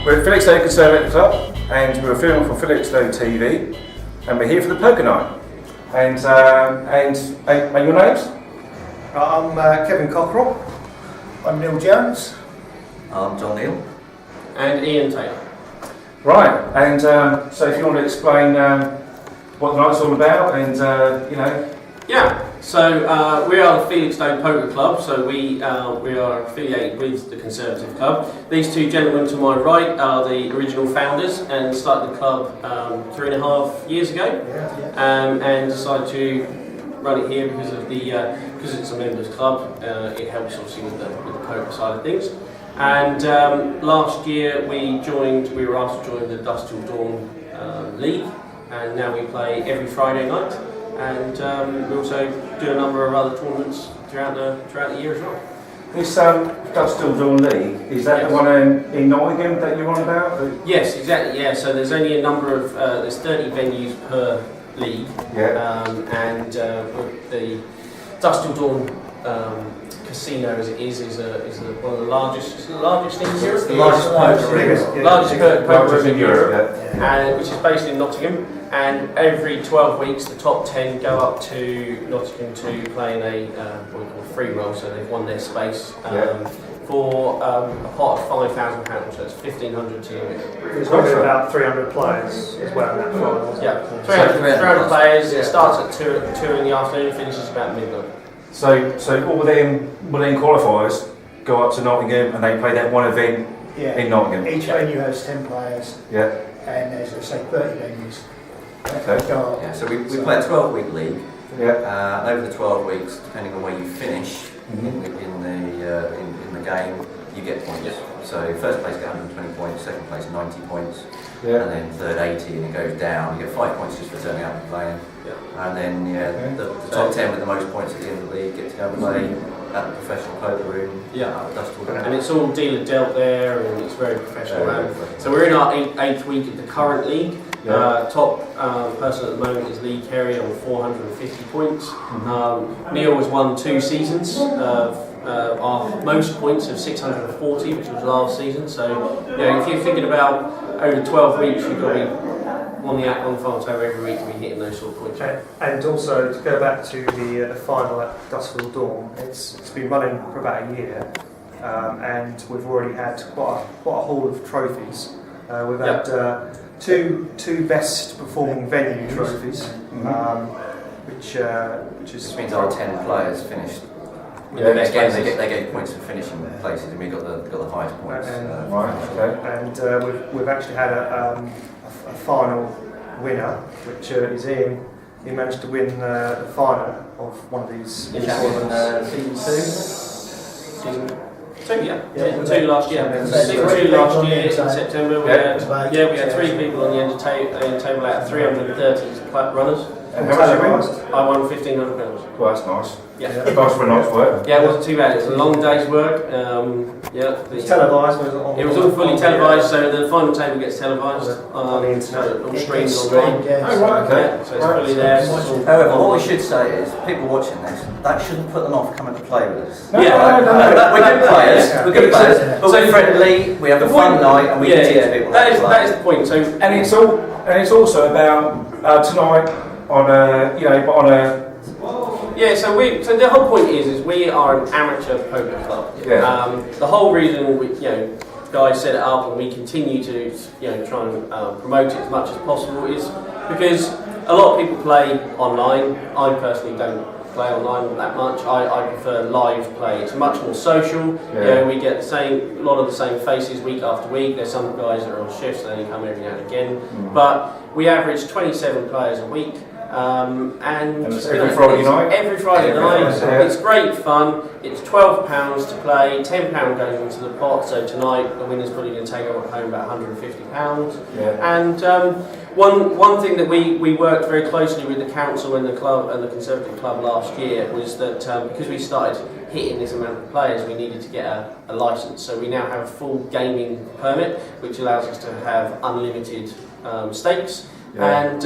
We're at Felixstowe Conservative Club, and we're filming for Felixstowe TV, and we're here for the poker night. And your names? I'm Kevin Cockerell. I'm Neil Jones. I'm John Neal. And Ian Taylor. Right, and so if you want to explain what the night's all about, and Yeah, so we are the Felixstowe Poker Club, so we are affiliated with the Conservative Club. These two gentlemen to my right are the original founders and started the club 3.5 years ago, and decided to run it here because of because it's a members club. It helps obviously with the poker side of things. And last year we were asked to join the Dusk Till Dawn League, and now we play every Friday night. And we also do a number of other tournaments throughout the year as well. This Dusk Till Dawn League, is that the one in Nottingham that you're on about? Yes, exactly. Yeah. So there's only a number of there's 30 venues per league. Yeah. And the Dusk Till Dawn casino, as it is one of the largest in Europe. The largest poker room in Europe, yeah. Which is based in Nottingham. And every 12 weeks, the top 10 go up to Nottingham to play in a what we call free roll. So they've won their space for a pot of £5,000. So it's 1,500 to win. There's probably about 300 players as well in that final. Yeah, 300 players. It starts at 2 in the afternoon, finishes about midnight. So all them qualifiers go up to Nottingham and they play that one event in Nottingham. Each venue has 10 players. Yeah. And there's, let's say, 30 venues. Okay. Yeah, so we play a 12-week league. Yeah. Over the 12 weeks, depending on where you finish in the game, you get points. Yeah. So first place get 120 points, second place 90 points, and then third 80, and it goes down. You get 5 points just for turning up and playing. And then the top 10 with the most points at the end of the league get to go and play at the professional poker room. And it's all dealer dealt there, and it's very professional. So we're in our 8th week of the current league. Top person at the moment is Lee Carey on 450 points. Neil has won 2 seasons. Our most points of 640, which was last season. So if you're thinking about over 12 weeks, you've got to be on the final table every week to be hitting those sort of points. And also to go back to the final at Dusk Till Dawn, it's been running for about a year, and we've already had quite a haul of trophies. We've had two best performing venue trophies, which means our 10 players finished. Again, they get points for finishing places, and we got the highest points. And we've actually had a final winner, which is Ian. He managed to win the final of one of these. Season 2, Season 2 last year. Season 2 last year in September. We had 3 people on the end of table out of 330 runners. And how much you win? I won £1,500. Well, that's nice. Yeah. Nice for a night's work. Yeah, it wasn't too bad. It was a long day's work. It was televised. It was all fully televised, so the final table gets televised on the internet, all streamed online. Oh, right, okay. So it's fully there. However, what we should say is, people watching this, that shouldn't put them off coming to play with us. No. We're good players. We're good players. But we're friendly. We have a fun night, and we can teach people. That is the point. So, and it's also about tonight on a. Yeah, so the whole point is we are an amateur poker club. Yeah. The whole reason guys set it up and we continue to try and promote it as much as possible is because a lot of people play online. I personally don't play online that much. I prefer live play. It's much more social. We get a lot of the same faces week after week. There's some guys that are on shifts, they only come every now and again. But we average 27 players a week. And it's every Friday night? Every Friday night. It's great fun. It's £12 to play, £10 goes into the pot, so tonight the winner's probably going to take home about £150. And one thing that we worked very closely with the council and the club and the Conservative Club last year was that because we started hitting this amount of players, we needed to get a licence. So we now have a full gaming permit, which allows us to have unlimited stakes, and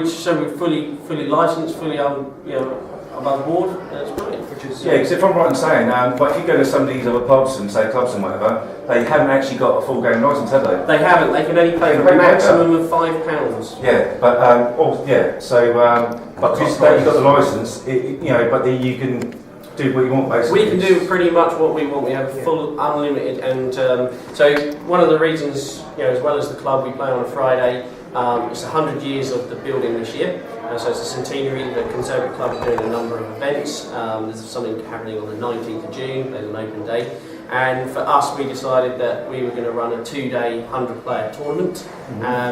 so we're fully licensed, fully above board, and it's brilliant. Which is Yeah, because if I'm right in saying, but if you go to some of these other pubs and say clubs and whatever, they haven't actually got a full game licence, have they? They haven't. They can only play for a maximum of £5. Yeah, but so but because you've got the licence, but then you can do what you want basically. We can do pretty much what we want. We have a full unlimited, and so one of the reasons, as well as the club, we play on a Friday. It's 100 years of the building this year, so it's a centenary. The Conservative Club are doing a number of events. There's something happening on the 19th of June. There's an open day, and for us, we decided that we were going to run a 2-day 100-player tournament.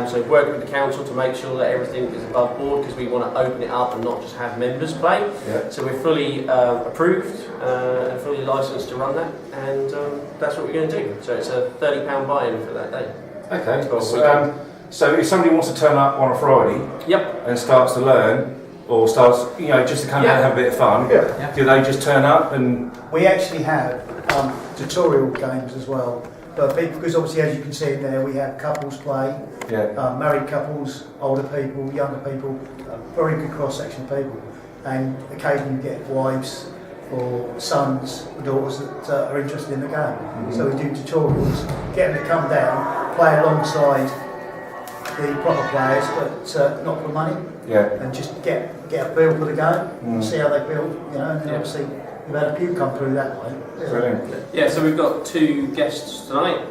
So work with the council to make sure that everything is above board, because we want to open it up and not just have members play. Yeah. So we're fully approved and fully licensed to run that, and that's what we're going to do. So it's a £30 buy-in for that day. Okay. So if somebody wants to turn up on a Friday, and starts to learn, or starts, just to come out and have a bit of fun, do they just turn up and? We actually have tutorial games as well, but because obviously, as you can see in there, we have couples play, married couples, older people, younger people, very good cross section of people, and occasionally you get wives or sons or daughters that are interested in the game. So we do tutorials, get them to come down, play alongside the proper players, but not for money. And just get a feel for the game, see how they build, and then obviously we've had a few come through that way. Brilliant. Yeah, so we've got 2 guests tonight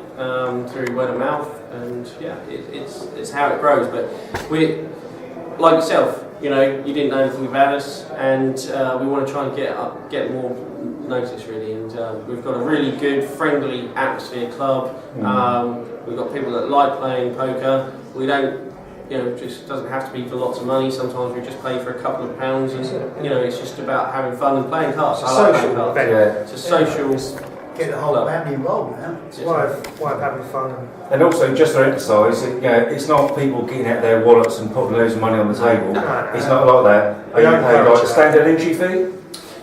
through word of mouth, and it's how it grows. But we, like yourself, you didn't know anything about us, and we want to try and get more notice really. And we've got a really good, friendly atmosphere club. We've got people that like playing poker. We don't, just doesn't have to be for lots of money. Sometimes we just play for a couple of pounds, and it's just about having fun and playing cards. It's a social event. It's a social. Get the whole family involved now. It's why I'm having fun. And also, just to emphasise, it's not people getting out their wallets and putting loads of money on the table. It's not like that. Are you paying like a standard entry fee?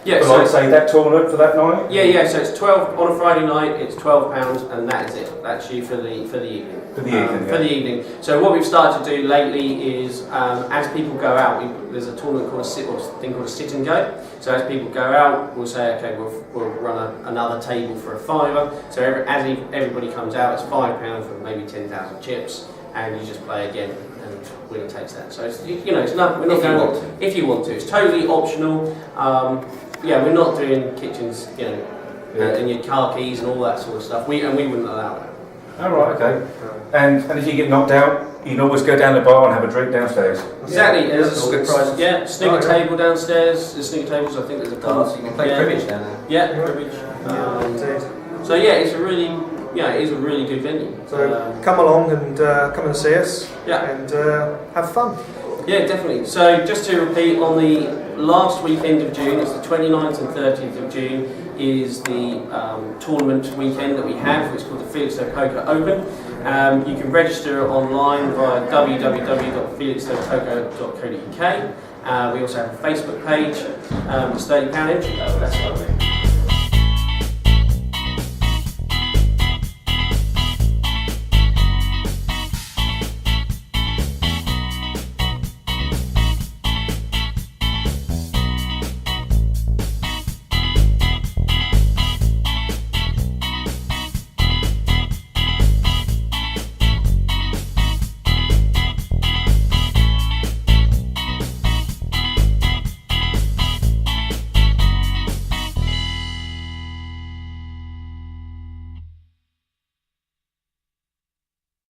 Yeah, so like say that tournament for that night? Yeah. So it's 12 on a Friday night. It's £12, and that is it. That's you for the evening. For the evening. So what we've started to do lately is, as people go out, there's a tournament called a sit and go. So as people go out, we'll say, okay, we'll run another table for a £5. So as everybody comes out, it's £5 for maybe 10,000 chips, and you just play again, and winner takes that. So it's it's not. We're not going if you want to. It's totally optional. We're not doing kitchens, and your car keys and all that sort of stuff. We wouldn't allow that. Oh, right, okay. And if you get knocked out, you can always go down the bar and have a drink downstairs. Exactly. There's snooker table downstairs. There's snooker tables. I think there's a so you can play cribbage down there. Yeah, cribbage. So it is a really good venue. So come along and come and see us. And have fun. Yeah, definitely. So just to repeat, on the last weekend of June, it's the 29th and 30th of June, is the tournament weekend that we have. It's called the Felixstowe Poker Open. You can register online via www.felixstowepoker.co.uk. We also have a Facebook page. It's £30 each. That's